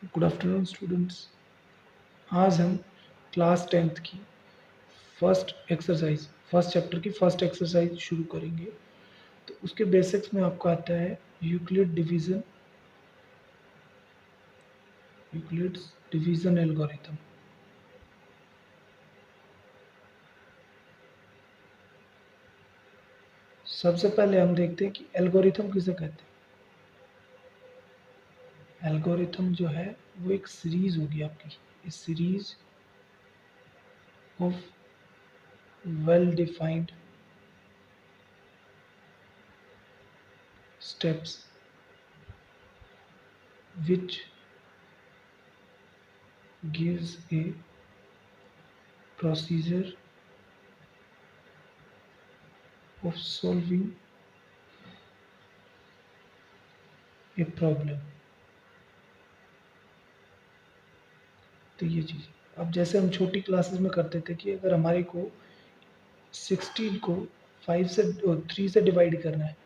Good afternoon students. आज हम class 10th की फर्स्ट चैप्टर की फर्स्ट एक्सरसाइज शुरू करेंगे। तो उसके बेसिक्स में आपको आता है यूक्लिड्स डिवीजन एल्गोरिथम। सबसे पहले हम देखते हैं कि एल्गोरिथम किसे कहते हैं। एल्गोरिथम जो है वो एक सीरीज होगी आपकी, इस series of well defined steps which gives a procedure of solving a problem। तो ये चीज़ अब जैसे हम छोटी क्लासेस में करते थे कि अगर हमारे को 16 को 5 से 3 से डिवाइड करना है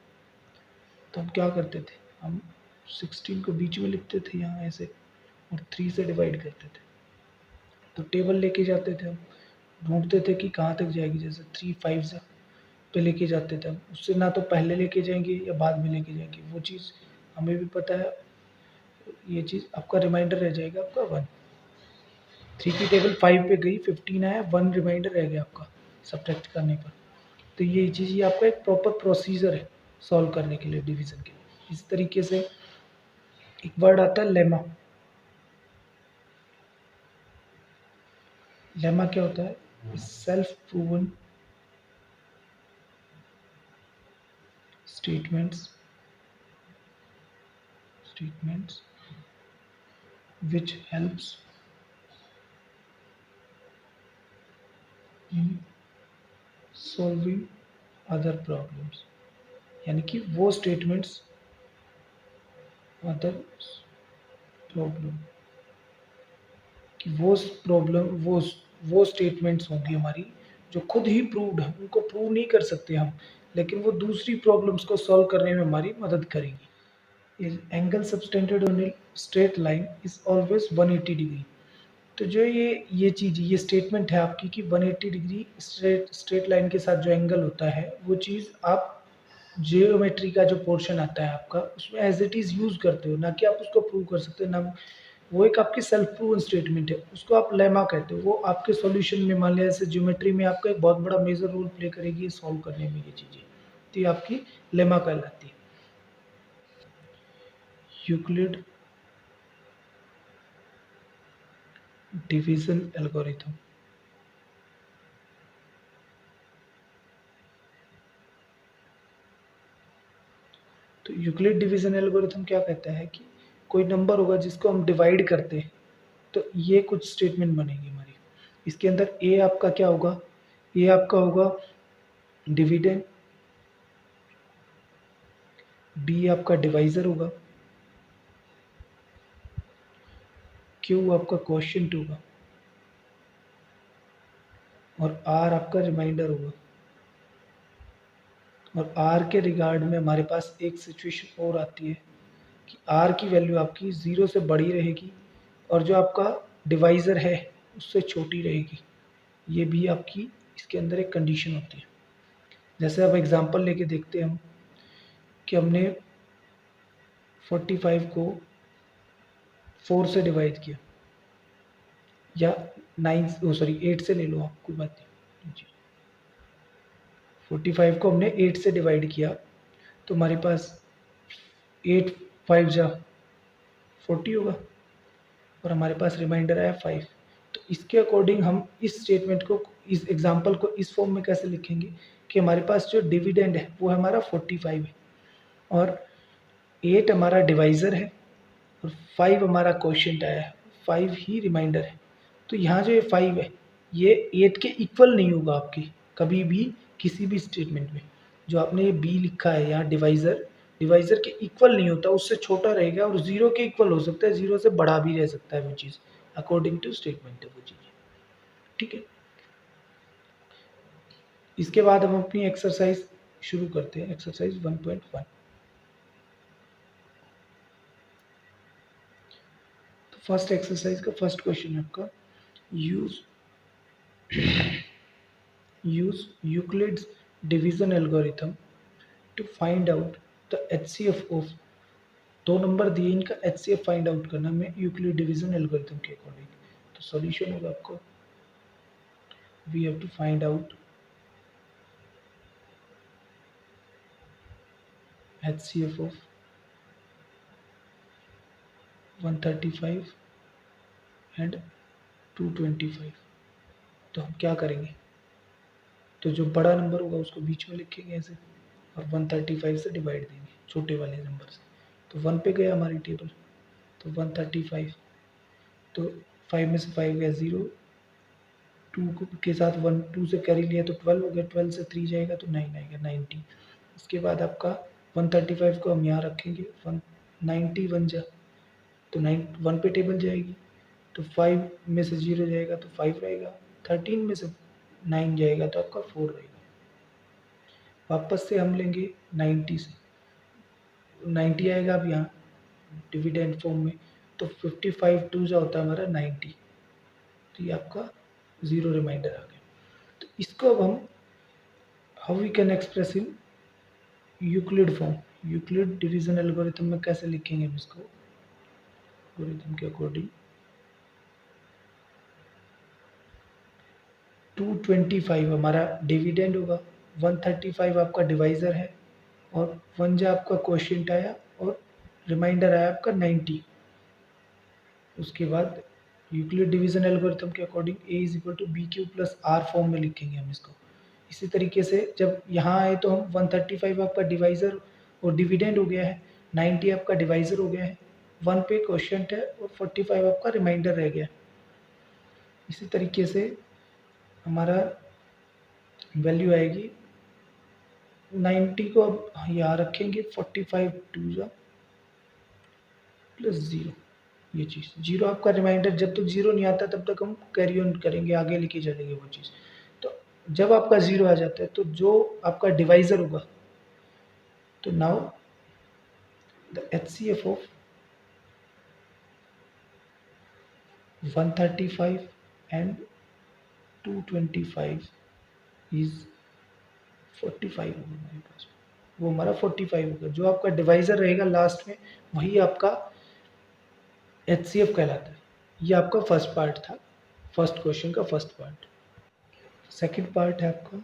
तो हम क्या करते थे, हम 16 को बीच में लिखते थे यहाँ ऐसे और 3 से डिवाइड करते थे। तो टेबल लेके जाते थे, हम ढूंढते थे कि कहाँ तक जाएगी। जैसे 3 5 से पे लेके जाते थे हम, उससे ना तो पहले लेके जाएंगे या बाद में लेके जाएंगे, वो चीज़ हमें भी पता है। ये चीज़ आपका रिमाइंडर रह जाएगा आपका 1। 3 की टेबल 5 पे गई, 15 आया, 1 रिमाइंडर रह गया आपका सब्ट्रैक्ट करने पर। तो ये चीज़ ये आपका एक प्रॉपर प्रोसीजर है सॉल्व करने के लिए, डिवीजन के लिए। इस तरीके से एक वर्ड आता है लेमा। लेमा क्या होता है? Self proven statements which helps in solving other problems। यानी कि वो स्टेटमेंट्स अदर प्रॉब्लम कि वो स्टेटमेंट्स होंगी हमारी जो खुद ही प्रूव्ड है, उनको प्रूव नहीं कर सकते हम, लेकिन वो दूसरी प्रॉब्लम्स को सॉल्व करने में हमारी मदद करेंगी। Angle subtended on a straight line is always 180 degree. तो जो ये चीज़ ये स्टेटमेंट है आपकी कि 180 डिग्री स्ट्रेट लाइन के साथ जो एंगल होता है, वो चीज़ आप जियोमेट्री का जो पोर्शन आता है आपका उसमें एज इट इज़ यूज़ करते हो, ना कि आप उसको प्रूव कर सकते हो ना। वो एक आपकी सेल्फ प्रूवन स्टेटमेंट है, उसको आप लेमा कहते हो। वो आपके सॉल्यूशन में मान लिया जैसे ज्योमेट्री में आपका एक बहुत बड़ा मेजर रोल प्ले करेगी सॉल्व करने में ये चीज़ें, तो ये आपकी लेमा कहलाती है। Euclid division algorithm. तो यूक्लिड डिवीजन एल्गोरिथम क्या कहता है कि कोई नंबर होगा जिसको हम डिवाइड करते हैं, तो ये कुछ स्टेटमेंट बनेगी हमारी। इसके अंदर ए आपका क्या होगा? ए आपका होगा डिविडेंड, बी आपका डिवाइजर होगा, क्यू आपका क्वोशिएंट होगा और आर आपका रिमाइंडर होगा। और आर के रिगार्ड में हमारे पास एक सिचुएशन और आती है कि आर की वैल्यू आपकी 0 से बड़ी रहेगी और जो आपका डिवाइज़र है उससे छोटी रहेगी। ये भी आपकी इसके अंदर एक कंडीशन होती है। जैसे अब एग्जांपल लेके देखते हैं हम कि हमने 45 को 4 से डिवाइड किया, या 8 से ले लो आप, कोई बात नहीं जी। 45 को हमने 8 से डिवाइड किया तो हमारे पास 8 5 जा 40 होगा और हमारे पास रिमाइंडर आया 5। तो इसके अकॉर्डिंग हम इस स्टेटमेंट को, इस एग्जांपल को इस फॉर्म में कैसे लिखेंगे कि हमारे पास जो डिविडेंड है वो हमारा 45 है और 8 हमारा डिवाइज़र है और 5 हमारा क्वोशिएंट आया है, 5 ही रिमाइंडर है। तो यहाँ जो ये 5 है ये 8 के इक्वल नहीं होगा आपकी कभी भी किसी भी स्टेटमेंट में। जो आपने ये बी लिखा है यहाँ डिवाइज़र के इक्वल नहीं होता, उससे छोटा रहेगा और 0 के इक्वल हो सकता है, 0 से बड़ा भी रह सकता है वो चीज़, अकॉर्डिंग टू स्टेटमेंट है वो चीज़। ठीक है, इसके बाद हम अपनी एक्सरसाइज शुरू करते हैं, एक्सरसाइज 1.1। तो फर्स्ट एक्सरसाइज का फर्स्ट क्वेश्चन है आपका, use Euclid's division algorithm to find out the HCF of, 2 number दिए, इनका एचसीएफ फाइंड आउट करना में यूक्लिड डिवीजन एल्गोरिथम के अकॉर्डिंग। तो सॉल्यूशन होगा आपको, we have to find out HCF of 135 and 225। तो हम क्या करेंगे, तो जो बड़ा नंबर होगा उसको बीच में लिखेंगे ऐसे, और 135 से डिवाइड देंगे छोटे वाले नंबर से। तो 1 पे गया हमारी टेबल, तो 135, तो 5 में से 5 गया 0, 2 के साथ 1 2 से कैरी लिया तो 12 हो गया, 12 से 3 जाएगा तो 9 आएगा, 90। उसके बाद आपका 135 को हम यहाँ रखेंगे, 190 बन जा, तो 1 पे टेबल जाएगी, तो 5 में से 0 जाएगा तो 5 रहेगा, 13 में से 9 जाएगा तो आपका 4 रहेगा। वापस से हम लेंगे 90 से, 90 आएगा अब यहाँ डिविडेंड फॉर्म में, तो 55 2 जा होता है हमारा 90, तो ये आपका 0 रिमाइंडर आ गया। तो इसको अब हम how we can express in Euclid form, Euclid division algorithm में कैसे लिखेंगे हम इसको, एल्गोरिथम के अकॉर्डिंग 225 हमारा डिविडेंड होगा, 135 आपका डिवाइजर है, और 1 जा आपका क्वोशिएंट आया, और रिमाइंडर आया आपका 90। उसके बाद यूक्लिड डिवीजन एल्गोरिथम के according a is equal to B Q plus are form में लिखेंगे हम इसको। इसी तरीके से जब यहाँ आए तो हम 135 आपका डिवाइजर और डिविडेंड हो गया है, 90 आपका डिवाइजर हो गया है, 1 पे क्वोशिएंट है, और 45 आपका रिमाइंडर रह गया। इसी तरीके से हमारा वैल्यू आएगी 90 को अब यहाँ रखेंगे, 45 2 जा प्लस 0, ये चीज़ 0 आपका रिमाइंडर, जब तक 0 नहीं आता तब तक हम कैरी ऑन करेंगे, आगे लेके चलेंगे वो चीज़। तो जब आपका 0 आ जाता है तो जो आपका डिवाइजर होगा, तो now the HCF of 135 and 225 is 45 होगा हमारे पास, वो हमारा 45 होगा। जो आपका डिवाइजर रहेगा लास्ट में वही आपका एचसीएफ कहलाता है। ये आपका फर्स्ट पार्ट था, फर्स्ट क्वेश्चन का फर्स्ट पार्ट। सेकंड पार्ट है आपका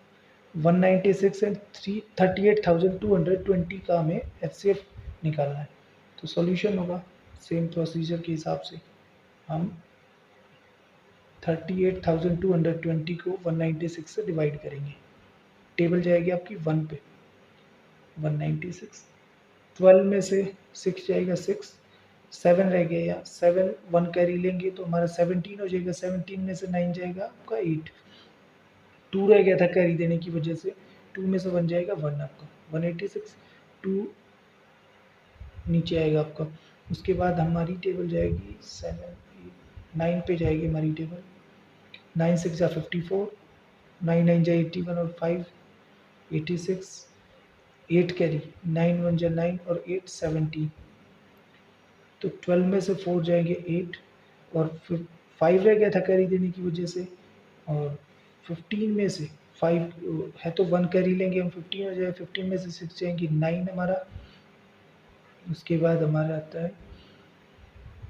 196 एंड 38,220 का हमें एचसीएफ निकालना है। तो सॉल्यूशन होगा सेम प्रोसीजर के हिसाब से, हम 38,220 को 196 से डिवाइड करेंगे, टेबल जाएगी आपकी 1 पे, 196, 12 में से 6 जाएगा 6, 7 रह गया, या 7 1 कैरी लेंगे तो हमारा 17 हो जाएगा, 17 में से 9 जाएगा आपका 8, 2 रह गया था कैरी देने की वजह से, 2 में से 1 जाएगा 1 आपका, 186, 2 नीचे आएगा आपका। उसके बाद हमारी टेबल जाएगी 7 8 9 पे जाएगी हमारी टेबल, 9 6 जा 54, 9 9 जा 81 और 5 86, 8 कैरी, 9 1 जा 9 और 8 17, तो 12 में से 4 जाएंगे 8, और फिर 5 रह गया था कैरी देने की वजह से, और 15 में से 5 है तो 1 कैरी लेंगे हम, 15 हो जाए, 15 में से 6 जाएंगे 9 हमारा। उसके बाद हमारा आता है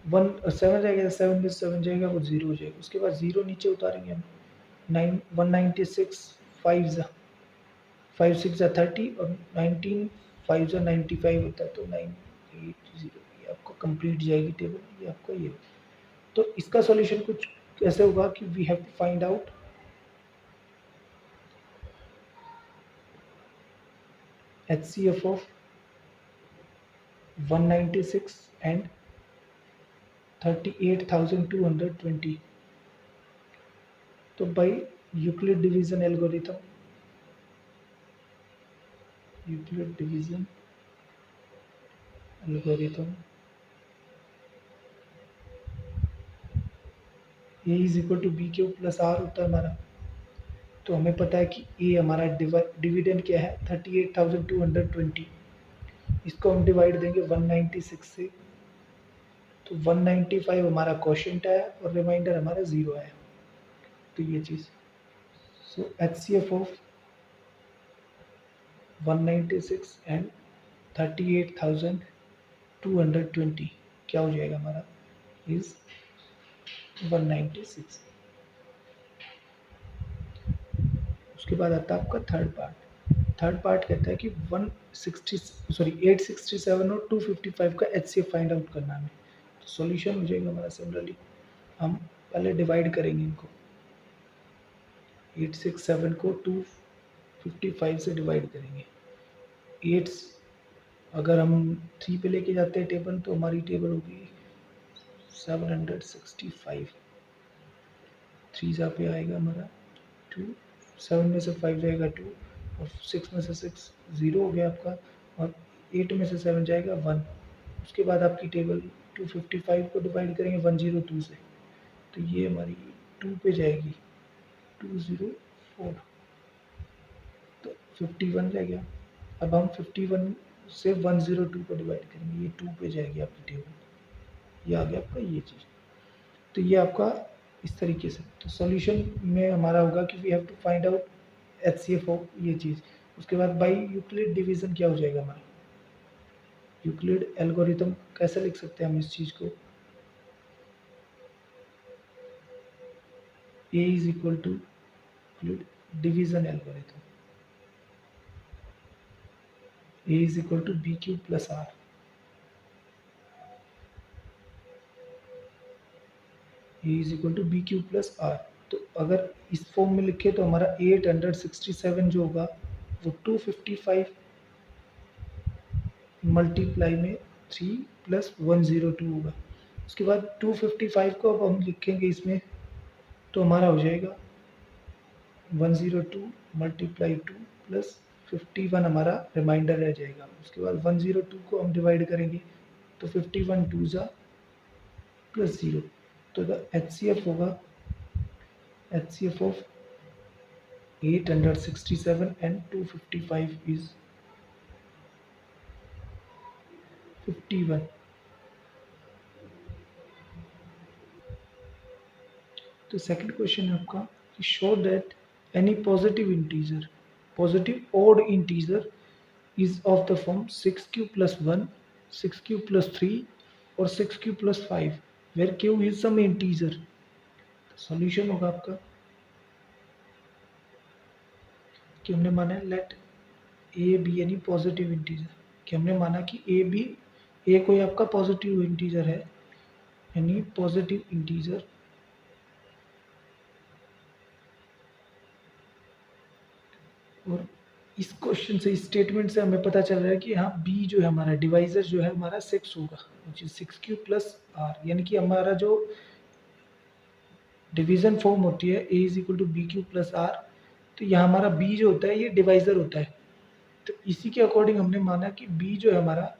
7 रहेगा, 7 में 7 जाएगा वो 0 हो जाएगा। उसके बाद 0 नीचे उतारेंगे हम, 196, 5 जा 5 6 जा 30, और 19 5 जा 95 होता है, तो 980 ये आपको कंप्लीट जाएगी टेबल, ये आपका ये। तो इसका सॉल्यूशन कुछ कैसे होगा कि we have to find out HCF of 196 and 38,220, तो by Euclid division algorithm, Euclid division algorithm, A is equal to B Q plus R होता है हमारा। तो हमें पता है कि A हमारा डिविडेंड क्या है 38,220, इसको हम डिवाइड देंगे 196 से, तो 195 हमारा क्वोशंट आया और रिमाइंडर हमारा 0 आया। तो ये चीज़, सो HCF ऑफ 196 एंड 38,220 क्या हो जाएगा हमारा, इज 196। उसके बाद आता है आपका थर्ड पार्ट। थर्ड पार्ट कहता है कि 867 और 255 का HCF फाइंड आउट करना है। तो सॉल्यूशन हो जाएगा हमारा, सिमिलरली हम पहले डिवाइड करेंगे इनको, 867 को 255 से डिवाइड करेंगे। 8 अगर हम 3 पे लेके जाते हैं टेबल, तो हमारी टेबल होगी 765। 3 जा पे आएगा हमारा 2, 7 में से 5 जाएगा 2, और 6 में से 6 0 हो गया आपका, और 8 में से 7 जाएगा 1। उसके बाद आपकी टेबल 255 को डिवाइड करेंगे 102 से, तो ये हमारी 2 पे जाएगी 204, तो 51 रह गया। अब हम 51 से 102 को डिवाइड करेंगे, ये 2 पे जाएगी आपकी टेबल, ये आ गया आपका ये चीज़। तो ये आपका इस तरीके से, तो सॉल्यूशन में हमारा होगा कि we have to find out HCF of ये चीज़। उसके बाद बाई यूक्लिड डिवीज़न क्या हो जाएगा हमारा, यूक्लिड एल्गोरिथम कैसे लिख सकते हैं हम इस चीज़ को, A is equal to Euclid division algorithm, A is equal to BQ plus R। A is equal to BQ plus R। तो अगर इस फॉर्म में लिखे तो हमारा 867 जो होगा वो 255 मल्टीप्लाई में 3 प्लस 102 होगा। उसके बाद 255 को अब हम लिखेंगे इसमें, तो हमारा हो जाएगा 102 मल्टीप्लाई 2 प्लस 51 हमारा रिमाइंडर रह जाएगा। उसके बाद 102 को हम डिवाइड करेंगे, तो 51 2 जा प्लस 0, तो द HCF होगा HCF ऑफ 867 एंड 255 इज 51। तो सेकंड क्वेश्चन है आपका कि show that any positive odd integer is of the form 6q plus 1, 6q plus 3 और 6q plus 5 where q is some integer। Solution होगा आपका कि हमने माना है let A be any positive integer, कि हमने माना कि ए कोई आपका पॉजिटिव इंटीजर है, यानी पॉजिटिव इंटीजर और इस क्वेश्चन से, इस स्टेटमेंट से हमें पता चल रहा है कि हाँ बी जो है हमारा डिवाइजर जो है हमारा 6 होगा, which is 6q plus r, यानी कि हमारा जो डिवीजन फॉर्म होती है a is equal to B Q plus R, तो यहाँ हमारा b जो होता है ये डिवाइजर होता है। तो इसी के अकॉर्डिंग हमने माना कि b जो है हमारा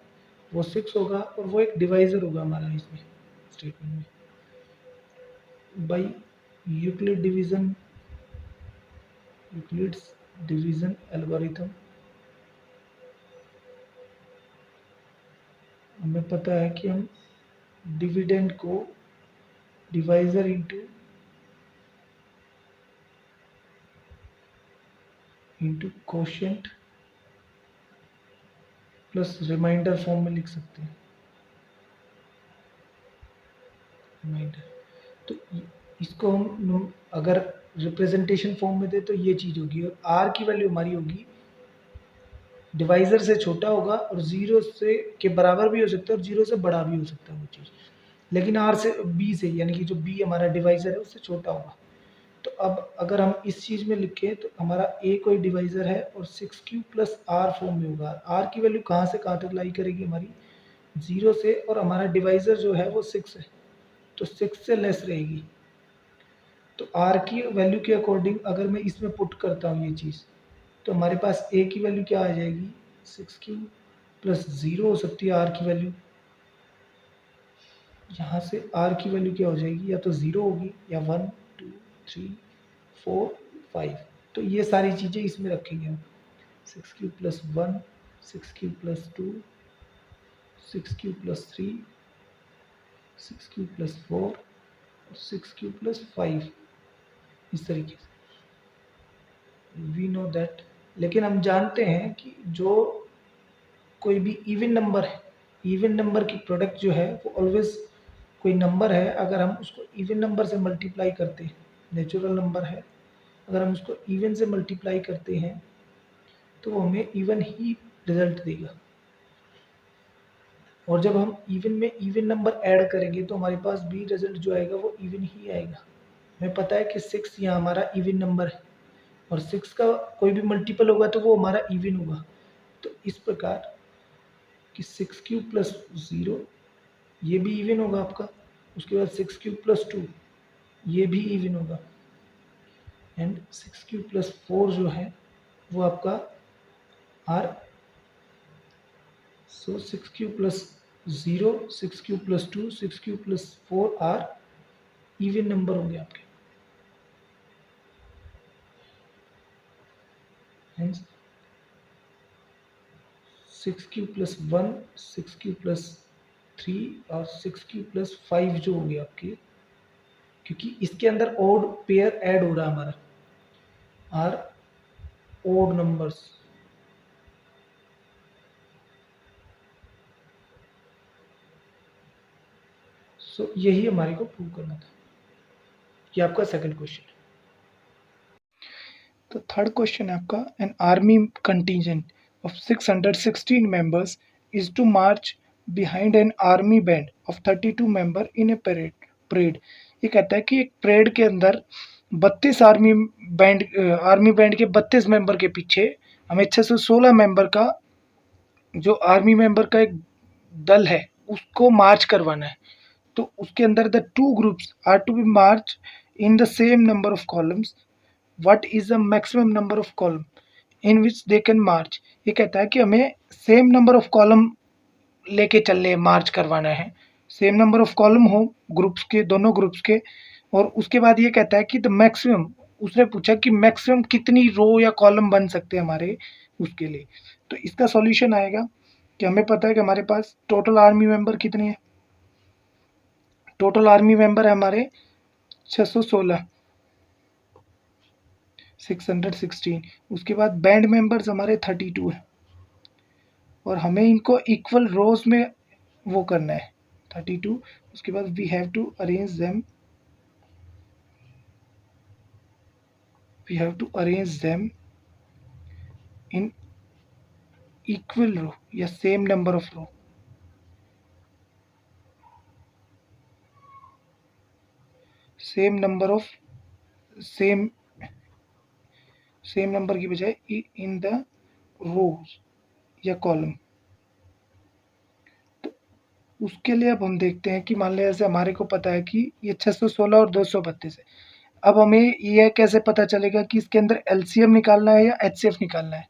वो 6 होगा और वो एक डिवाइजर होगा हमारा इसमें स्टेटमेंट में, बाई यूक्लिड डिवीजन एल्गोरिथम। हमें पता है कि हम डिविडेंड को divisor into quotient plus remainder form में लिख सकते हैं, रिमाइंडर। तो इसको हम अगर रिप्रेजेंटेशन फॉर्म में दे तो ये चीज़ होगी, और आर की वैल्यू हमारी होगी डिवाइजर से छोटा होगा और 0 से के बराबर भी हो सकता है और 0 से बड़ा भी हो सकता है वो चीज़, लेकिन आर से बी से, यानी कि जो बी हमारा डिवाइजर है उससे छोटा होगा। तो अब अगर हम इस चीज़ में लिखें तो हमारा ए कोई डिवाइजर है और 6q प्लस आर फॉर्म में होगा। आर की वैल्यू कहाँ से कहाँ तक लाई करेगी हमारी 0 से, और हमारा डिवाइजर जो है वो 6 है तो 6 से लेस रहेगी। तो आर की वैल्यू के अकॉर्डिंग अगर मैं इसमें पुट करता हूँ ये चीज़, तो हमारे पास ए की वैल्यू क्या आ जाएगी 6q प्लस 0 हो सकती है आर की वैल्यू। यहाँ से आर की वैल्यू क्या हो जाएगी, या तो 0 होगी या 1 2 3 4 5। तो ये सारी चीज़ें इसमें रखेंगे हम, 6q plus 1, 6q plus 2, 6q plus 3, 6 cube plus 4 और 6 क्यूब प्लस 5, इस तरीके से वी नो दैट। लेकिन हम जानते हैं कि जो कोई भी इवन नंबर है, इवन नंबर की प्रोडक्ट जो है वो ऑलवेज, कोई नंबर है अगर हम उसको इवन नंबर से मल्टीप्लाई करते हैं, नेचुरल नंबर है, अगर हम उसको इवन से मल्टीप्लाई करते हैं तो वो हमें इवन ही रिजल्ट देगा। और जब हम इवन में इवन नंबर ऐड करेंगे तो हमारे पास भी रिजल्ट जो आएगा वो इवन ही आएगा। हमें पता है कि 6 यहाँ हमारा इवन नंबर है और 6 का कोई भी मल्टीपल होगा तो वो हमारा इवन होगा। तो इस प्रकार कि 6 क्यूब प्लस 0 ये भी इवन होगा आपका, उसके बाद 6 क्यूब प्लस 2 ये भी इवन होगा, एंड 6 क्यूब प्लस 4 जो है वो आपका R, so 6 cube plus 0, 6 cube plus 2, 6 cube plus 4 are even number होंगे आपके। Hence 6 cube plus 1, 6 cube plus 3 और 6 क्यूब प्लस 5 जो होंगे आपके, क्योंकि इसके अंदर ओड पेयर ऐड हो रहा है हमारा, आर ओड नंबर्स। सो यही हमारे को प्रूव करना था। ये आपका सेकंड क्वेश्चन है। तो थर्ड क्वेश्चन है आपका, an army contingent of 616 members is to march behind an army band of 32 member in a parade. ये कहता है कि एक परेड के अंदर 32 आर्मी बैंड के 32 मेंबर के पीछे हमें 616 मेंबर का जो आर्मी मेंबर का एक दल है उसको मार्च करवाना है। तो उसके अंदर the two groups are to be march in the same number of columns, what is the maximum number of column in which they can march. ये कहता है कि हमें सेम नंबर ऑफ कॉलम लेके चलने, मार्च करवाना है, सेम नंबर ऑफ कॉलम हो ग्रुप्स के, दोनों ग्रुप्स के। और उसके बाद ये कहता है कि द मैक्सिमम, उसने पूछा कि मैक्सिमम कितनी रो या कॉलम बन सकते हैं हमारे उसके लिए। तो इसका सॉल्यूशन आएगा कि हमें पता है कि हमारे पास टोटल आर्मी मेंबर कितने हैं, टोटल आर्मी मेंबर है हमारे 616, 616। उसके बाद बैंड मेंबर्स हमारे 32 है और हमें इनको इक्वल रोज में वो करना है 32। उसके बाद we have to arrange them in equal row या same number of row, same number of same number की बजाय इन द रोज या कॉलम। तो उसके लिए अब हम देखते हैं कि मान लिया जैसे हमारे को पता है कि ये 616 और 232 है। अब हमें यह कैसे पता चलेगा कि इसके अंदर एलसीएम निकालना है या एचसीएफ निकालना है।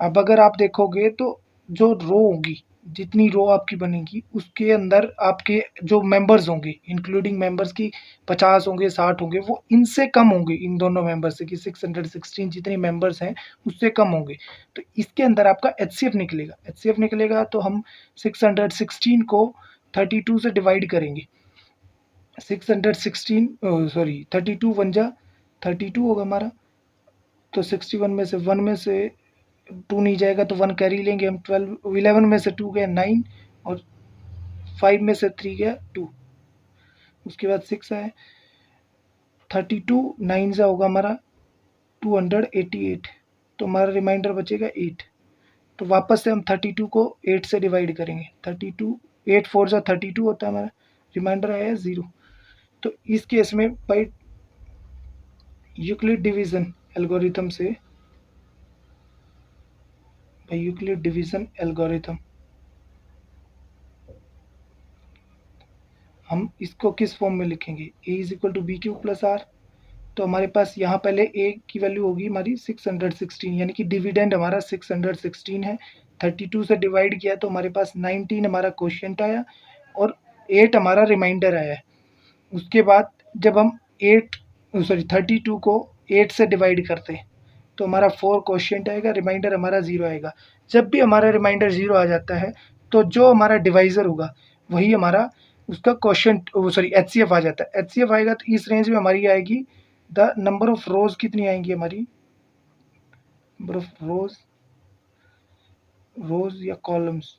अब अगर आप देखोगे तो जो रो होगी, जितनी रो आपकी बनेगी उसके अंदर आपके जो मेंबर्स होंगे इंक्लूडिंग मेंबर्स की 50 होंगे, 60 होंगे, वो इनसे कम होंगे इन दोनों मेंबर्स से, कि 616 जितने मेंबर्स हैं उससे कम होंगे। तो इसके अंदर आपका एचसीएफ निकलेगा। एचसीएफ निकलेगा तो हम 616 को 32 से डिवाइड करेंगे। 32 वन जा 32 होगा हमारा। तो 61 में से 1 में से 2 नहीं जाएगा तो 1 कैरी लेंगे हम। 11 में से 2 गया 9 और 5 में से 3 गया 2। उसके बाद 6 आए, 32 9 से होगा हमारा 288, तो हमारा रिमाइंडर बचेगा 8। तो वापस से हम 32 को 8 से डिवाइड करेंगे। 32 8 4 जा 32 होता है हमारा, रिमाइंडर आया 0। तो इस केस में बाई यूक्लिड डिवीजन एल्गोरिथम से, यूक्लिड डिवीजन एल्गोरिथम हम इसको किस फॉर्म में लिखेंगे, a is equal to B Q plus R. तो हमारे पास यहाँ पहले a की वैल्यू होगी हमारी 616, यानी कि डिविडेंड हमारा 616 है। 32 से डिवाइड किया तो हमारे पास 19 हमारा क्वोशिएंट आया और 8 हमारा रिमाइंडर आया है। उसके बाद जब हम 32 को 8 से डिवाइड करते हैं तो हमारा 4 क्वोशिएंट आएगा, रिमाइंडर हमारा 0 आएगा। जब भी हमारा रिमाइंडर 0 आ जाता है तो जो हमारा डिवाइज़र होगा वही हमारा उसका क्वेश्चन सॉरी एचसीएफ आ जाता है। एचसीएफ आएगा तो इस रेंज में हमारी आएगी द नंबर ऑफ रोज कितनी आएंगी हमारी, नंबर ऑफ रोज या कॉलम्स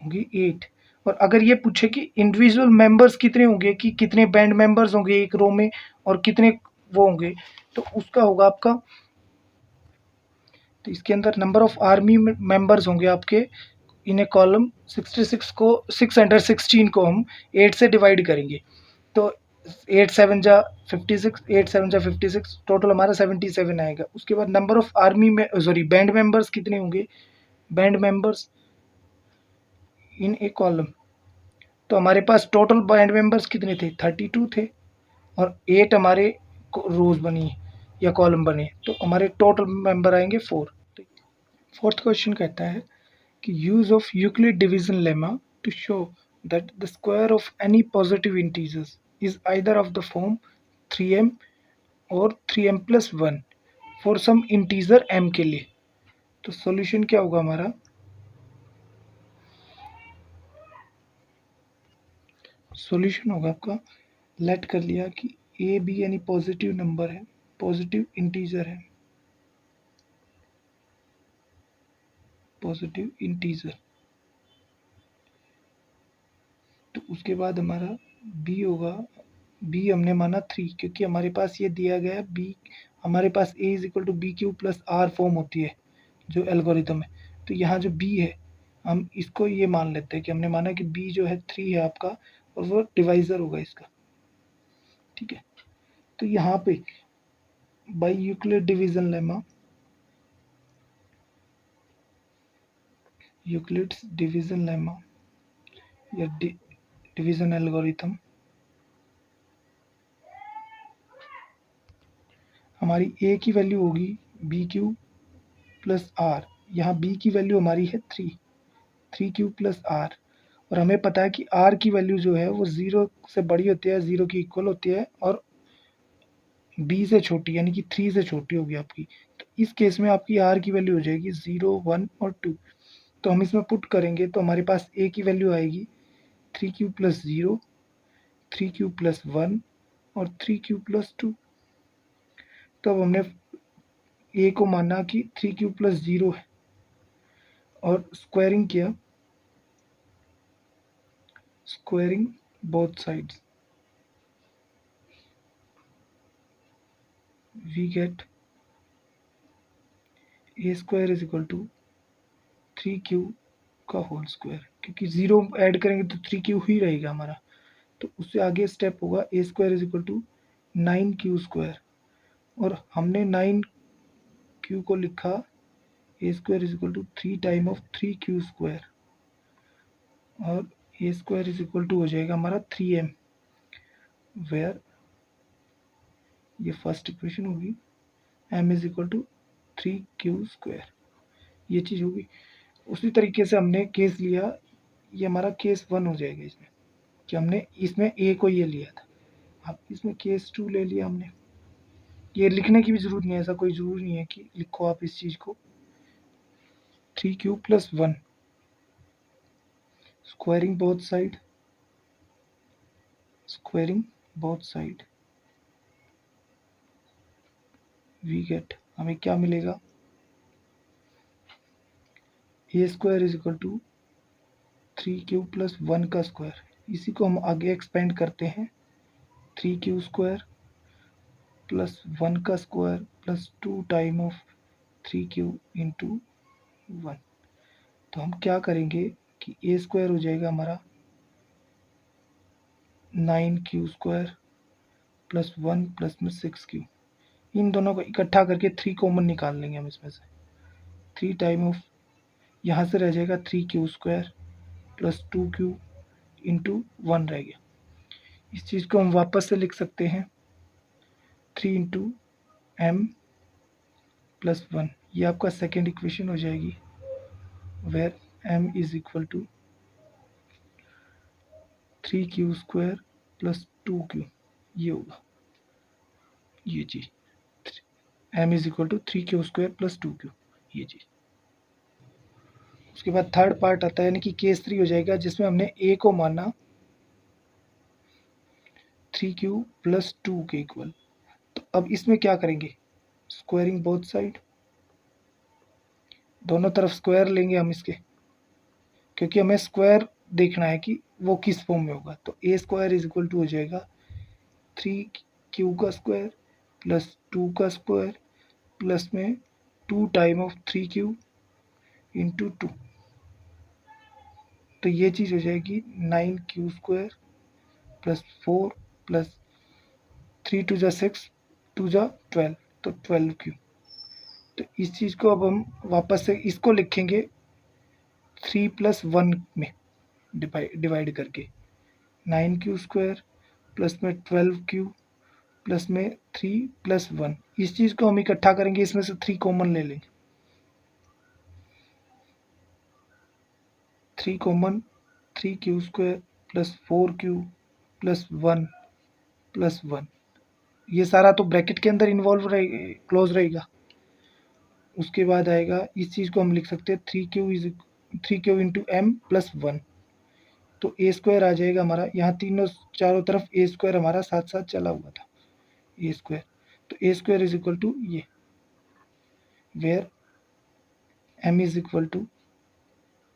होंगी 8। और अगर ये पूछे कि इंडिविजुअल मेंबर्स कितने होंगे, कि कितने बैंड मेंबर्स होंगे एक रो में और कितने वो होंगे, तो उसका होगा आपका, तो इसके अंदर नंबर ऑफ आर्मी मेंबर्स होंगे आपके इन ए कॉलम 66 को 616 को हम 8 से डिवाइड करेंगे, तो 8 7 जा 56, 8 7 जा 56, टोटल हमारा 77 आएगा। उसके बाद नंबर ऑफ आर्मी में सॉरी बैंड मेंबर्स कितने होंगे, band members in A column, तो हमारे पास टोटल बैंड मेंबर्स कितने थे, 32 थे, और 8 हमारे रोज बनी या कॉलम बने, तो हमारे टोटल मेंबर आएंगे 4। फोर्थ क्वेश्चन कहता है कि use of Euclid division lemma to show that the square of any positive integers is either of the form 3m और 3m plus 1 for some integer m के लिए। तो सॉल्यूशन क्या होगा हमारा, सॉल्यूशन होगा आपका, लेट कर लिया कि ए बी यानी पॉजिटिव नंबर है, पॉजिटिव इंटीजर है, पॉजिटिव इंटीजर, तो उसके बाद हमारा बी होगा, बी हमने माना 3 क्योंकि हमारे पास ये दिया गया है बी, हमारे पास a is equal to B Q plus are form होती है जो एल्गोरिथम है, तो यहाँ जो बी है हम इसको ये मान लेते हैं कि हमने माना कि बी जो है 3 है आपका और वो डिवाइजर होगा इसका, ठीक है। तो यहाँ पे by Euclid division lemma, Euclid's division lemma या डिवीजन एल्गोरिथम, हमारी ए की वैल्यू होगी बी क्यू प्लस आर, यहाँ बी की वैल्यू हमारी है 3 क्यू प्लस आर, और हमें पता है कि आर की वैल्यू जो है वो 0 से बड़ी होती है, 0 की इक्वल होती है, और बी से छोटी यानी कि 3 से छोटी होगी आपकी, तो इस केस में आपकी आर की वैल्यू हो जाएगी 0 1 और 2। तो हम इसमें पुट करेंगे तो हमारे पास ए की वैल्यू आएगी 3 क्यू प्लस 0, 3 क्यू प्लस 1 और 3 क्यू प्लस 2। तो अब हमने ए को माना कि 3 क्यू प्लस 0 है और स्क्वायरिंग किया, squaring both sides we get a square is equal to 3q का होल स्क्वायर, क्योंकि 0 ऐड करेंगे तो 3q ही रहेगा हमारा, तो उससे आगे स्टेप होगा a square is equal to 9q square, और हमने 9q को लिखा a square is equal to 3 time of 3q square, और a square is equal to हो जाएगा हमारा 3m, वेयर ये फर्स्ट इक्वेशन होगी m is equal to 3q square, ये चीज़ होगी। उसी तरीके से हमने केस लिया, ये हमारा केस 1 हो जाएगा इसमें, कि हमने इसमें ए को ये लिया था, अब इसमें केस 2 ले लिया हमने, ये लिखने की भी ज़रूरत नहीं है, ऐसा कोई ज़रूरी नहीं है कि लिखो आप इस चीज़ को, 3q plus 1 squaring both side, squaring both side we get, हमें क्या मिलेगा, a square is equal to 3q plus 1 का स्क्वायर, इसी को हम आगे एक्सपेंड करते हैं, 3q स्क्वायर प्लस 1 का square plus 2 time of 3q into 1। तो हम क्या करेंगे कि ए स्क्वायर हो जाएगा हमारा 9q स्क्वायर प्लस 1 प्लस में 6q, इन दोनों को इकट्ठा करके 3 कॉमन निकाल लेंगे हम इसमें से, 3 टाइम ऑफ यहाँ से रह जाएगा 3q square plus 2q into 1 रह गया। इस चीज़ को हम वापस से लिख सकते हैं 3 इंटू एम प्लस 1, ये आपका सेकेंड इक्वेशन हो जाएगी, where m is equal to 3q square plus 2q, ये होगा ये चीज़, m is equal to 3q square plus 2q, ये चीज़। उसके बाद थर्ड पार्ट आता है यानी कि केस 3 हो जाएगा, जिसमें हमने ए को माना 3q प्लस 2 के इक्वल। तो अब इसमें क्या करेंगे, स्क्वायरिंग बोथ साइड, दोनों तरफ स्क्वायर लेंगे हम इसके, क्योंकि हमें स्क्वायर देखना है कि वो किस फॉर्म में होगा। तो A square is equal to हो जाएगा 3q का स्क्वायर प्लस 2 का स्क्वायर प्लस में 2 टाइम ऑफ 3q इंटू 2। तो ये चीज़ हो जाएगी 9q square plus 4 plus 3 to जा 6 2 जा 12, तो 12q। तो इस चीज़ को अब हम वापस से इसको लिखेंगे 3 प्लस 1 में डिवाइड करके, 9q स्क्वायर प्लस में 12q प्लस में 3 प्लस 1। इस चीज़ को हम इकट्ठा करेंगे, इसमें से 3 कॉमन ले लेंगे, 3 common, 3q square plus 4q plus 1 plus 1। ये सारा तो ब्रैकेट के अंदर इन्वॉल्व रहे, क्लोज रहेगा। उसके बाद आएगा, इस चीज़ को हम लिख सकते हैं 3q इंटू एम प्लस 1। तो ए स्क्वायर आ जाएगा हमारा, यहाँ तीनों चारों तरफ ए स्क्वायर हमारा साथ साथ चला हुआ था, ए स्क्वायर। तो A square is equal to ये, where M is equal to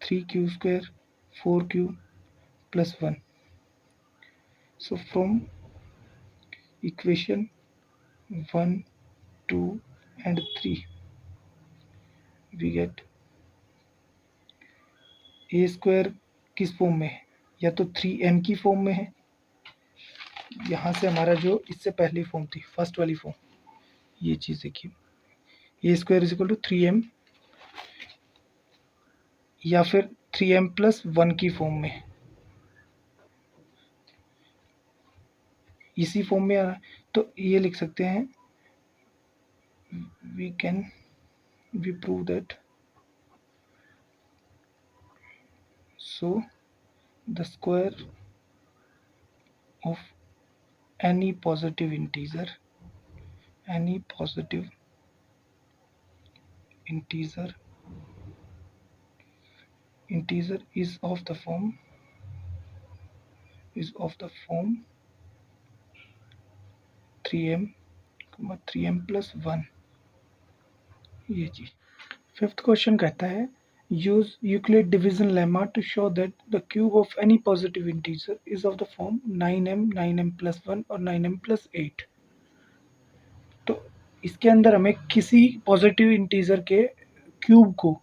3q square 4q plus 1। So from equation 1 2 and 3 we get A square किस फॉर्म में है, या तो 3m की फॉर्म में है, यहाँ से हमारा जो इससे पहली फॉर्म थी फर्स्ट वाली फॉर्म, ये चीज़ देखिए, a square is equal to 3m, या फिर 3m प्लस 1 की फॉर्म में, इसी फॉर्म में आ रहा है। तो ये लिख सकते हैं, we prove that so the square of any positive integer is of the form 3m, 3m plus 1। ये चीज। फिफ्थ क्वेश्चन कहता है, use Euclid division lemma to show that the cube of any positive integer is of the form 9m, 9m plus 1 और 9m plus 8। तो इसके अंदर हमें किसी पॉजिटिव इंटीजर के क्यूब को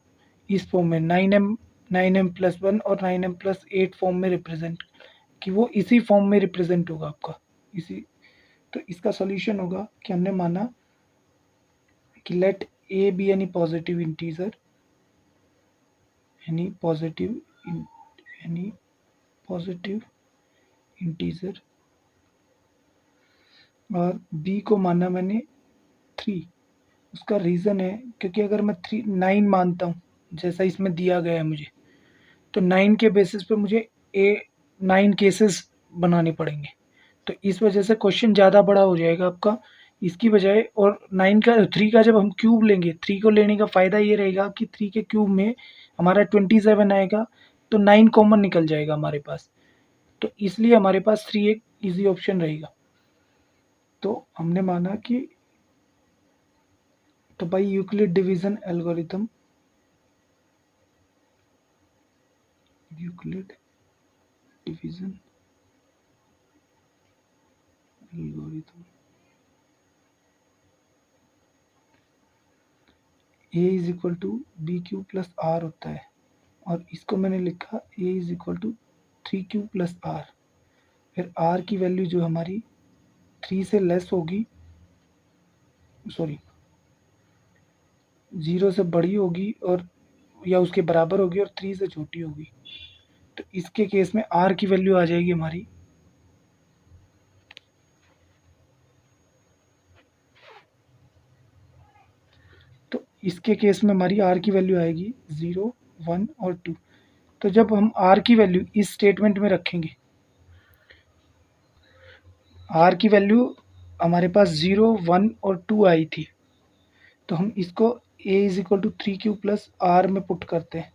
इस फॉर्म में 9m प्लस 1 और 9m प्लस 8 फॉर्म में रिप्रेजेंट, कि वो इसी फॉर्म में रिप्रेजेंट होगा आपका इसी। तो इसका सॉल्यूशन होगा कि हमने माना कि let A be any positive integer, any positive integer, और b को माना मैंने 3। उसका रीज़न है क्योंकि अगर मैं 9 मानता हूँ जैसा इसमें दिया गया है मुझे, तो 9 के बेसिस पे मुझे 9 केसेस बनाने पड़ेंगे। तो इस वजह से क्वेश्चन ज़्यादा बड़ा हो जाएगा आपका इसकी बजाय। और 3 का जब हम क्यूब लेंगे, 3 को लेने का फ़ायदा ये रहेगा कि 3 के क्यूब में हमारा 27 आएगा, तो 9 कॉमन निकल जाएगा हमारे पास। तो इसलिए हमारे पास 3 एक इजी ऑप्शन रहेगा। तो हमने माना कि तो by Euclid division algorithm, a is equal to B Q plus r होता है, और इसको मैंने लिखा a is equal to 3q plus r. फिर आर की वैल्यू जो हमारी 3 से लेस होगी, सॉरी 0 से बड़ी होगी और या उसके बराबर होगी, और 3 से छोटी होगी। तो इसके केस में आर की वैल्यू आ जाएगी हमारी इसके केस में हमारी आर की वैल्यू आएगी 0, 1 और 2। तो जब हम आर की वैल्यू इस स्टेटमेंट में रखेंगे, आर की वैल्यू हमारे पास 0, 1 और 2 आई थी, तो हम इसको a is equal to 3q plus R में पुट करते हैं।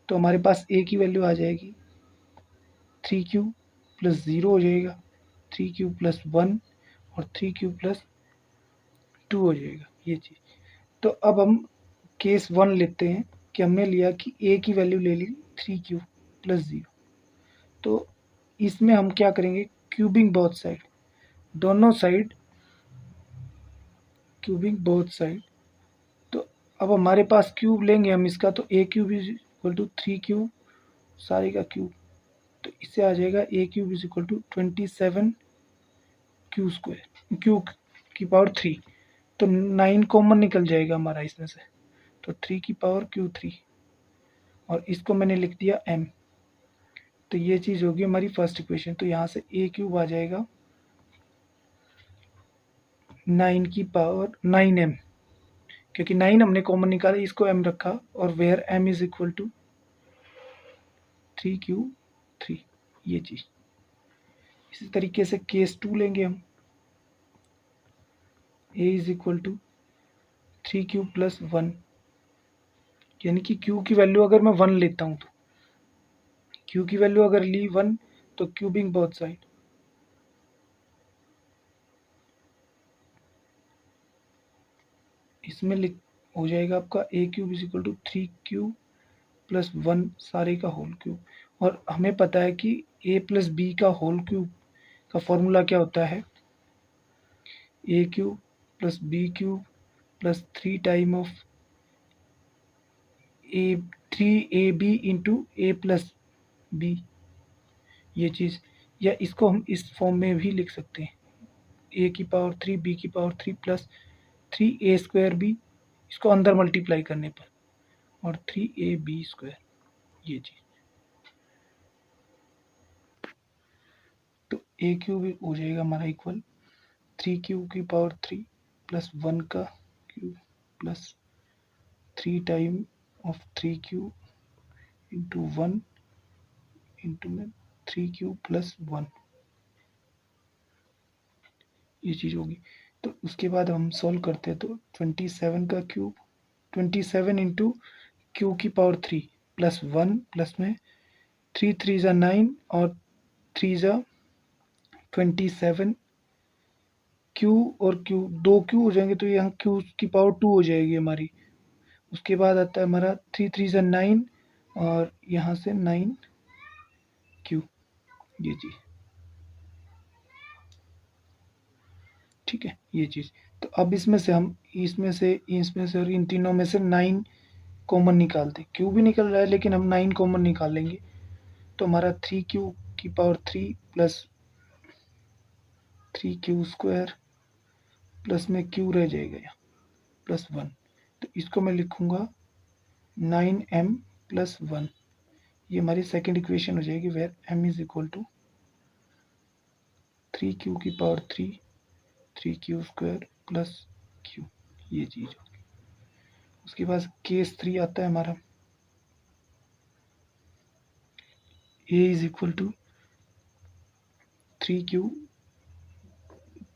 तो हमारे पास ए की वैल्यू आ जाएगी 3q प्लस 0 हो जाएगा, 3q प्लस 1 और 3q प्लस 2 हो जाएगा ये चीज़। तो अब हम केस 1 लेते हैं कि हमने लिया कि ए की वैल्यू ले ली 3q प्लस 0। तो इसमें हम क्या करेंगे, क्यूबिंग बोथ साइड, दोनों साइड क्यूबिंग बोथ साइड। तो अब हमारे पास क्यूब लेंगे हम इसका, तो a cube is equal to 3q सारे का क्यूब, तो इससे आ जाएगा a cube is equal to 27 q square, q की पावर 3। तो 9 कॉमन निकल जाएगा हमारा इसमें से, तो 3 की पावर Q3 और इसको मैंने लिख दिया m। तो ये चीज़ होगी हमारी फर्स्ट इक्वेशन। तो यहाँ से ए क्यूब आ जाएगा 9 की पावर 9m, क्योंकि 9 हमने कॉमन निकाला, इसको m रखा और where m is equal to 3Q3 ये चीज़। इसी तरीके से केस 2 लेंगे हम, a is equal to 3Q plus 1, यानी कि Q की वैल्यू अगर मैं 1 लेता हूँ, तो Q की वैल्यू अगर ली 1 तो क्यूबिंग बोथ साइड, इसमें लिख हो जाएगा आपका a cube is equal to 3Q plus 1 सारे का होल क्यूब। और हमें पता है कि a प्लस बी का होल क्यूब का फॉर्मूला क्या होता है, a cube plus b cube plus 3 time of a 3ab into a plus b ये चीज़। या इसको हम इस फॉर्म में भी लिख सकते हैं, ए की पावर 3 बी की power 3 plus 3a square B, इसको अंदर मल्टीप्लाई करने पर, और 3ab स्क्वायर ये चीज़। तो ए क्यूब हो जाएगा हमारा इक्वल 3q की पावर 3 प्लस 1 का cube plus 3 time of 3q into 1 into में 3q प्लस 1 ये चीज़ होगी। तो उसके बाद हम सॉल्व करते हैं, तो 27 का क्यूब 27 इंटू क्यू की पावर 3 प्लस 1 प्लस में 3 3 ज़ा 9 और 3 ज़ा 27, क्यू और क्यू 2 क्यू हो जाएंगे, तो यहाँ क्यू की पावर 2 हो जाएगी हमारी। उसके बाद आता है हमारा 3 3 ज़ा 9 और यहाँ से 9 क्यू ये चीज़, ठीक है ये चीज़। तो अब इसमें से हम इसमें से और इन तीनों में से 9 कॉमन निकालते, क्यू भी निकल रहा है लेकिन हम 9 कॉमन निकाल लेंगे। तो हमारा 3q की power 3 plus 3q square plus में q रह जाएगा यहाँ प्लस 1, तो इसको मैं लिखूँगा 9m प्लस 1। ये हमारी सेकेंड इक्वेशन हो जाएगी, where m is equal to 3q की power 3 3q square plus q ये चीज़ होगी। उसके बाद केस 3 आता है हमारा, a is equal to 3q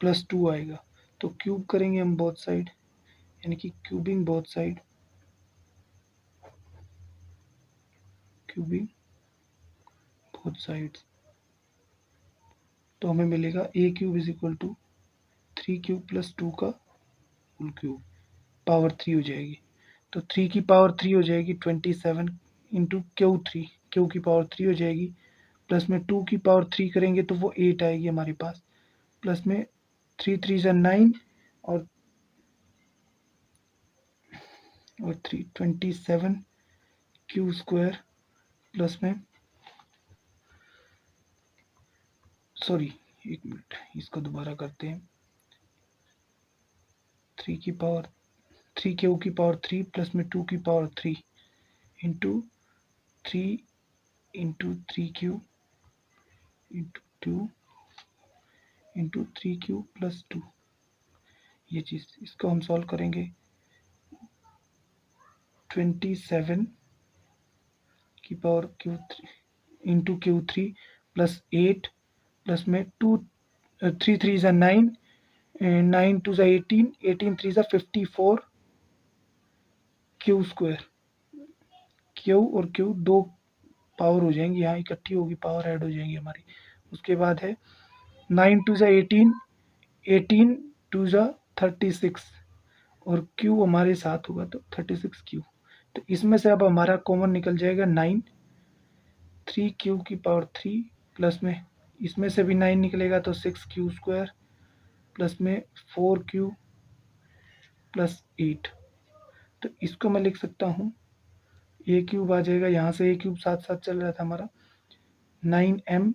plus 2 आएगा। तो क्यूब करेंगे हम बोथ साइड, यानी कि cubing both side, cubing both sides. तो हमें मिलेगा a cube is equal to 3q plus 2 का होल क्यूब पावर 3 हो जाएगी। तो 3 की पावर 3 हो जाएगी 27 इंटू Q3, क्यू की पावर 3 हो जाएगी, प्लस में 2 की पावर 3 करेंगे तो वो 8 आएगी हमारे पास, प्लस में 3 3 ज़ा 9 और 3 27 क्यू स्क्वायर प्लस में, सॉरी एक मिनट इसको दोबारा करते हैं, 3 क्यू की पावर 3 प्लस में 2 की power 3 into 3 into 3q into 2 into 3q plus 2 ये चीज़। इसको हम सॉल्व करेंगे, 27 की power q3 into q3 plus 8 plus में 2 3 3 ज़ा 9 9 2 ज़ा 18 3 ज़ा 54 क्यू स्क्वायर क्यू और क्यू दो पावर हो जाएंगी, यहाँ इकट्ठी होगी, पावर ऐड हो जाएंगी हमारी। उसके बाद है 9 2 18, 18 2 36 और क्यू हमारे साथ होगा तो 36 क्यू। तो इसमें से अब हमारा कॉमन निकल जाएगा 9, 3 क्यू की पावर 3 प्लस में इसमें से भी 9 निकलेगा तो 6 क्यू स्क्वायर प्लस में 4 क्यू प्लस 8। तो इसको मैं लिख सकता हूँ, ए क्यूब आ जाएगा, यहाँ से ए क्यूब साथ साथ चल रहा था हमारा, 9m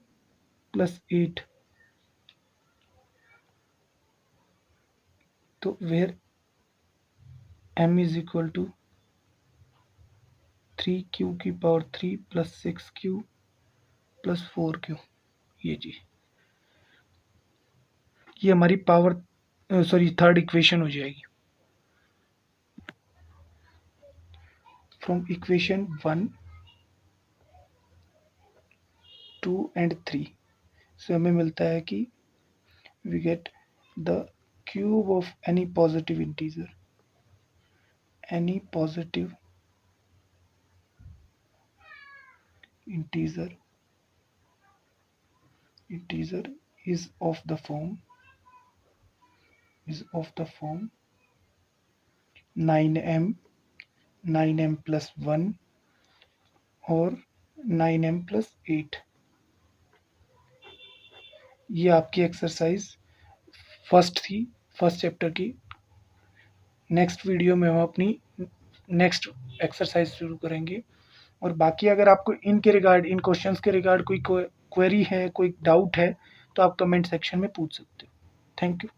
प्लस 8। तो where m is equal to 3q की power 3 plus 6q plus 4q। ये जी, ये हमारी पावर थर्ड इक्वेशन हो जाएगी। फ्रॉम इक्वेशन 1, 2 एंड 3 से हमें मिलता है कि we get the cube of any positive integer, any positive integer is of the form 9m plus 1 और 9m plus 8। ये आपकी एक्सरसाइज फर्स्ट थी, फर्स्ट चैप्टर की। नेक्स्ट वीडियो में हम अपनी नेक्स्ट एक्सरसाइज शुरू करेंगे। और बाकी अगर आपको इनके रिगार्ड, इन क्वेश्चंस के रिगार्ड कोई क्वेरी है, कोई डाउट है, तो आप कमेंट सेक्शन में पूछ सकते हो। Thank you.